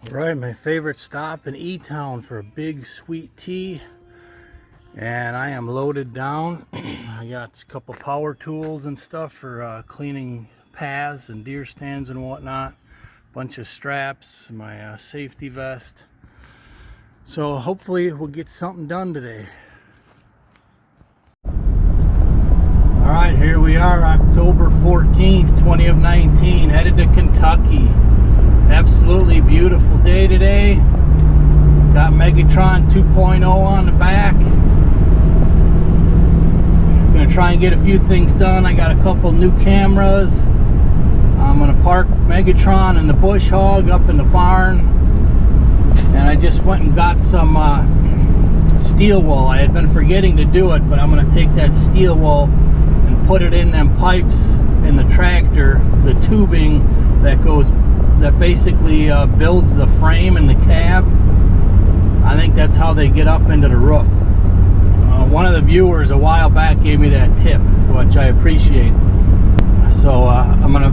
Right, my favorite stop in E-Town for a big sweet tea, and I am loaded down. I got a couple power tools and stuff for cleaning paths and deer stands and whatnot, bunch of straps, my safety vest. So hopefully we'll get something done today. All right, here we are, October 14th, 2019, headed to Kentucky. Absolutely beautiful day today. Got Megatron 2.0 on the back. I'm gonna try and get a few things done. I got a couple new cameras. I'm gonna park Megatron and the bush hog up in the barn. And I just went and got some steel wool. I had been forgetting to do it, but I'm gonna take that steel wool and put it in them pipes in the tractor, the tubing that basically builds the frame and the cab. I think that's how they get up into the roof. One of the viewers a while back gave me that tip, which I appreciate. So I'm gonna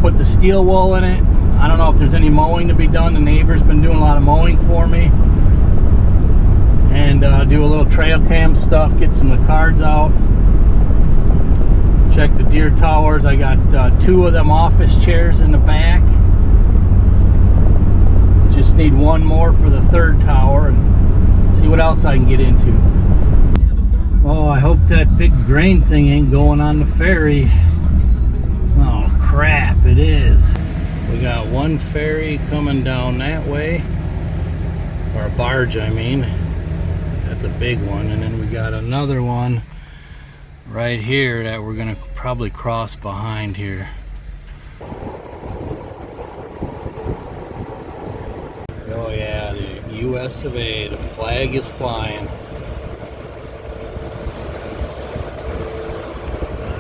put the steel wool in it. I don't know if there's any mowing to be done. The neighbor's been doing a lot of mowing for me. And do a little trail cam stuff, get some of the cards out. Check the deer towers. I got 2 of them office chairs in the back. Just need one more for the 3rd tower and see what else I can get into. Oh, I hope that big grain thing ain't going on the ferry. Oh crap, it is. We got one ferry coming down that way, or a barge I mean. That's a big one. And then we got another one right here that we're gonna probably cross behind here. Oh yeah, the US of A, the flag is flying.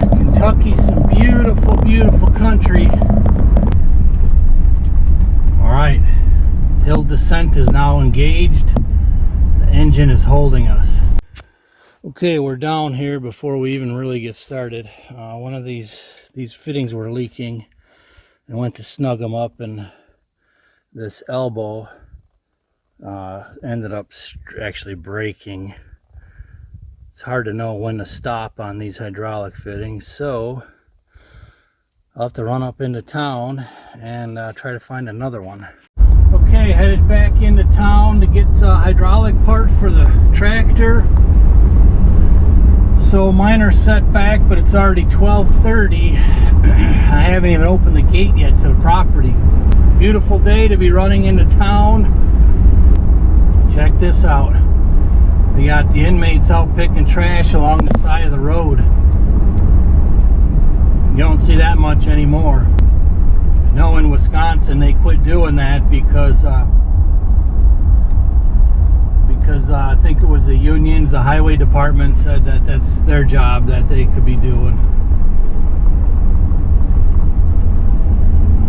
Kentucky's some beautiful, beautiful country. Alright, hill descent is now engaged. The engine is holding us. Okay, we're down here before we even really get started. One of these fittings were leaking. I went to snug them up, and this elbow ended up actually breaking. It's hard to know when to stop on these hydraulic fittings, so I'll have to run up into town and try to find another one. Okay, headed back into town to get the hydraulic part for the tractor. So mine are set back, but it's already 12:30. I haven't even opened the gate yet to the property. Beautiful day to be running into town. Check this out. They got the inmates out picking trash along the side of the road. You don't see that much anymore. I know in Wisconsin they quit doing that because I think it was the unions, the highway department said that that's their job that they could be doing.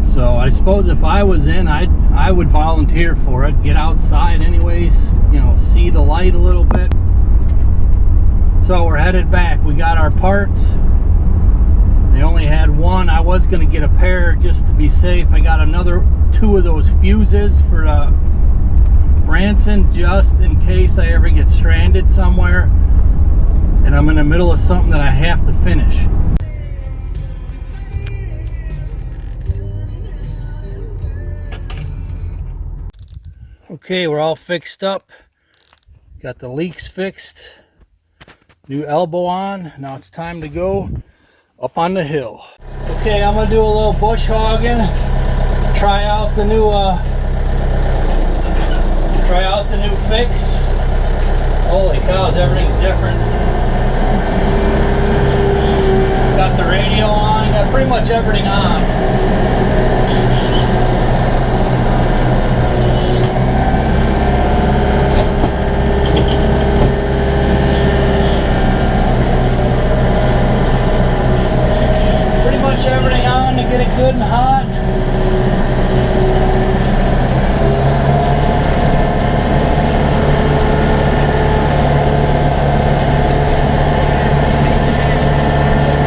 So I suppose if I was in, I would volunteer for it. Get outside anyways, you know, see the light a little bit. So we're headed back. We got our parts. They only had one. I was going to get a pair just to be safe. I got another 2 of those fuses for Branson, just in case I ever get stranded somewhere and I'm in the middle of something that I have to finish. Okay, we're all fixed up. Got the leaks fixed. New elbow on. Now it's time to go up on the hill. Okay, I'm gonna do a little bush hogging. Try out the new fix. Holy cows, everything's different. Got the radio on. Got pretty much everything on. Everything on to get it good and hot.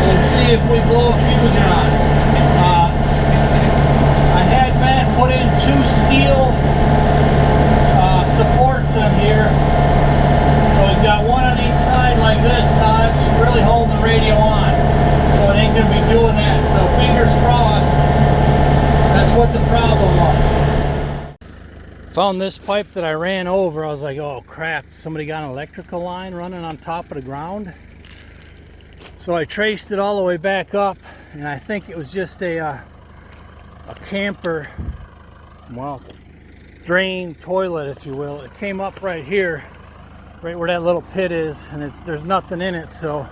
And see if we blow a fuse or not. the problem was. Found this pipe that I ran over. I was like, oh crap, somebody got an electrical line running on top of the ground. So I traced it all the way back up, and I think it was just a camper, well, drain toilet, if you will. It came up right here, right where that little pit is, and there's nothing in it. So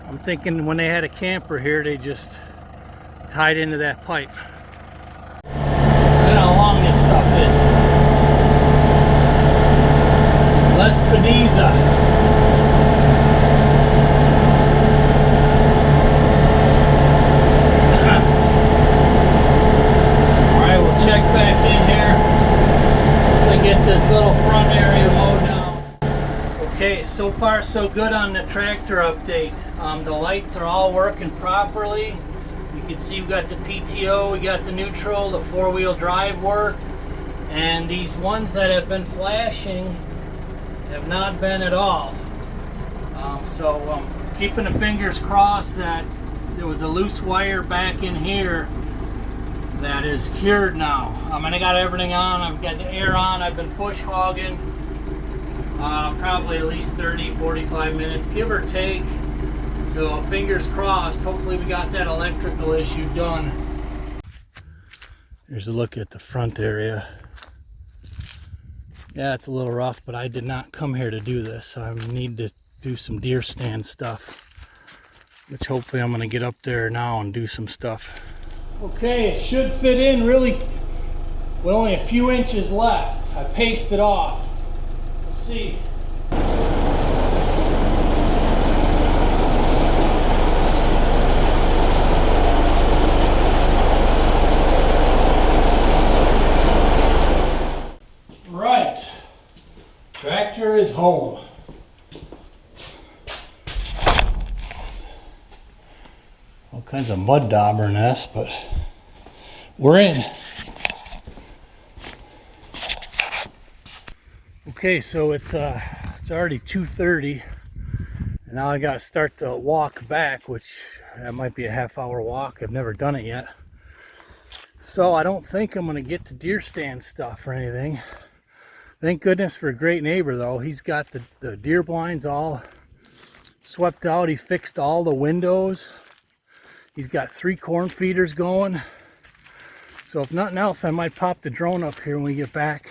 I'm thinking when they had a camper here, they just tied into that pipe. Look at how long this stuff is. Les Pediza. Check back in here once I get this little front area mowed down. Okay, so far so good on the tractor update. The lights are all working properly. You can see we got the PTO, we got the neutral, the four-wheel drive worked, and these ones that have been flashing have not been at all. So I'm keeping the fingers crossed that there was a loose wire back in here that is cured now. I got everything on. I've got the air on. I've been push hogging probably at least 30-45 minutes, give or take. So fingers crossed. Hopefully we got that electrical issue done. Here's a look at the front area. Yeah, it's a little rough, but I did not come here to do this. So I need to do some deer stand stuff, which hopefully I'm going to get up there now and do some stuff. Okay, it should fit in really with only a few inches left. I paced it off. Let's see. Right. Tractor is home. All kinds of mud dauber nests, but we're in. Okay, so it's already 2:30, and now I got to start the walk back, which that might be a half-hour walk. I've never done it yet, so I don't think I'm going to get to deer stand stuff or anything. Thank goodness for a great neighbor, though. He's got the deer blinds all swept out. He fixed all the windows. He's got 3 corn feeders going. So if nothing else, I might pop the drone up here when we get back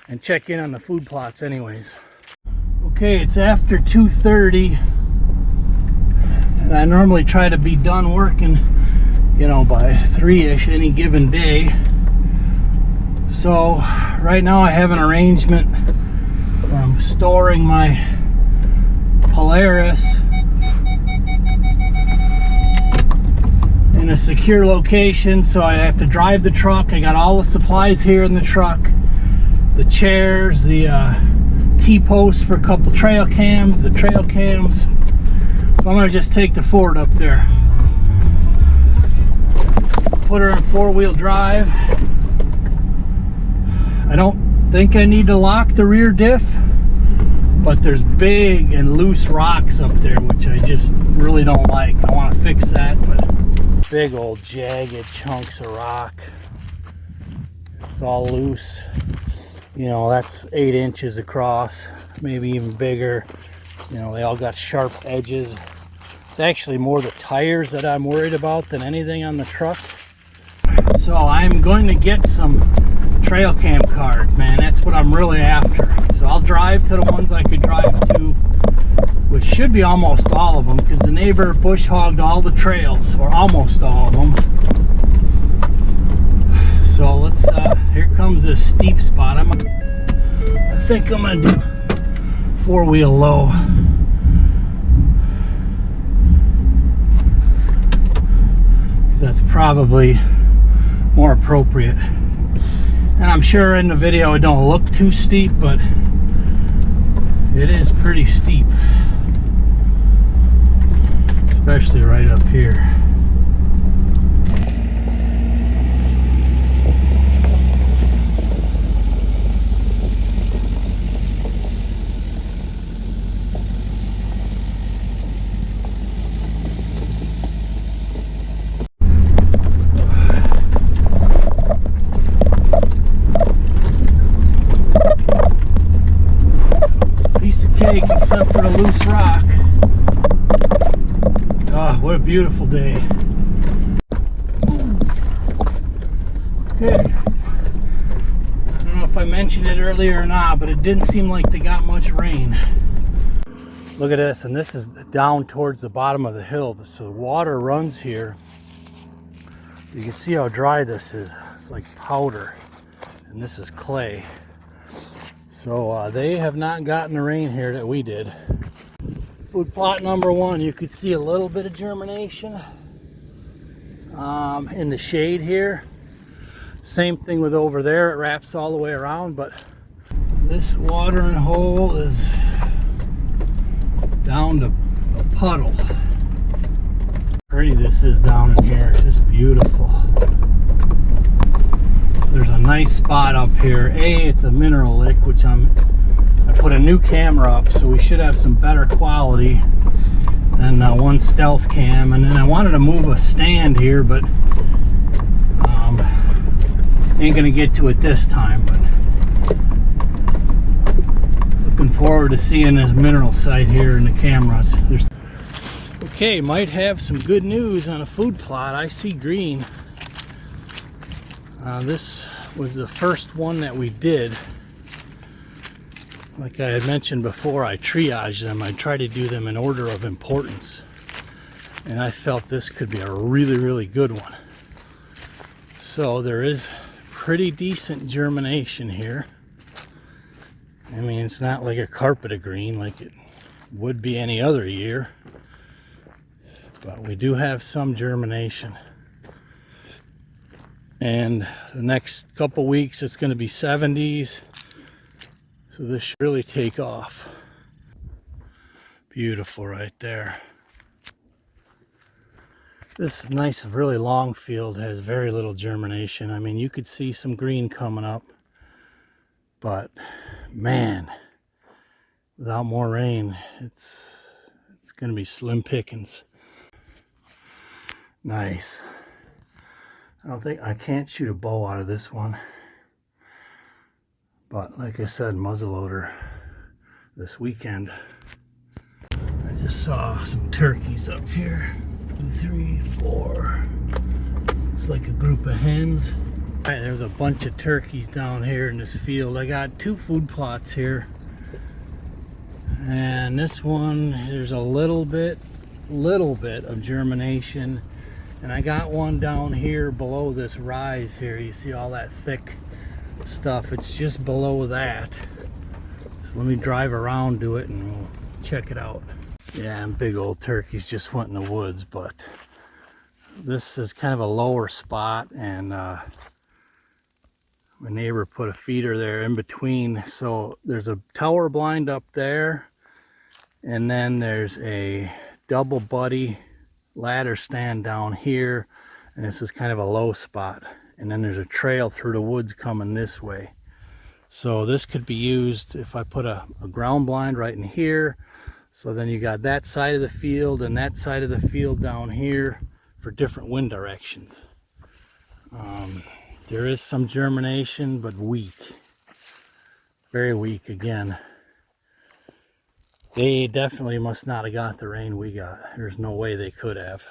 and check in on the food plots anyways. Okay, it's after 2:30, and I normally try to be done working, you know, by 3-ish any given day. So right now I have an arrangement where I'm storing my Polaris in a secure location, so I have to drive the truck. I got all the supplies here in the truck, the chairs, the T-posts for a couple trail cams, the trail cams. So I'm going to just take the Ford up there, put her in 4-wheel drive. I don't think I need to lock the rear diff, but there's big and loose rocks up there, which I just really don't like. I want to fix that, but big old jagged chunks of rock. It's all loose. You know, that's 8 inches across, maybe even bigger. You know, they all got sharp edges. It's actually more the tires that I'm worried about than anything on the truck. So I'm going to get some trail cam cards, man. That's what I'm really after. So I'll drive to the ones I could drive to, which should be almost all of them, because the neighbor bush hogged all the trails, or almost all of them. So let's, here comes this steep spot. I think I'm gonna do 4-wheel low. That's probably more appropriate. And I'm sure in the video it don't look too steep, but it is pretty steep. Especially right up here. except for the loose rock. Oh, what a beautiful day. Okay. I don't know if I mentioned it earlier or not, but it didn't seem like they got much rain. Look at this, and this is down towards the bottom of the hill. So water runs here. You can see how dry this is. It's like powder, and this is clay. So they have not gotten the rain here that we did. Food plot number 1, you could see a little bit of germination in the shade here. Same thing with over there, it wraps all the way around, but this watering hole is down to a puddle. Pretty this is down in here, it's just beautiful. There's a nice spot up here. It's a mineral lick, which I put a new camera up, so we should have some better quality than one stealth cam. And then I wanted to move a stand here, but ain't gonna get to it this time. But looking forward to seeing this mineral site here in the cameras. Okay, might have some good news on a food plot. I see green. This was the first one that we did. Like I had mentioned before, I triaged them. I try to do them in order of importance. And I felt this could be a really, really good one. So there is pretty decent germination here. I mean, it's not like a carpet of green like it would be any other year. But we do have some germination. And the next couple weeks it's going to be 70s. So this should really take off. Beautiful right there. This nice, really long field has very little germination. I mean, you could see some green coming up. But man, without more rain, it's going to be slim pickings. Nice. I can't shoot a bow out of this one. But like I said, muzzleloader this weekend. I just saw some turkeys up here. 2, 3, 4. It's like a group of hens. All right, there's a bunch of turkeys down here in this field. I got 2 food plots here. And this one, there's a little bit of germination. And I got one down here below this rise here. You see all that thick stuff. It's just below that. So let me drive around to it and we'll check it out. Yeah, and big old turkeys just went in the woods, but this is kind of a lower spot, and my neighbor put a feeder there in between. So there's a tower blind up there, and then there's a double buddy ladder stand down here, and this is kind of a low spot, and then there's a trail through the woods coming this way. So this could be used if I put a ground blind right in here. So then you got that side of the field and that side of the field down here for different wind directions. There is some germination, but weak, very weak again. They definitely must not have got the rain we got. There's no way they could have.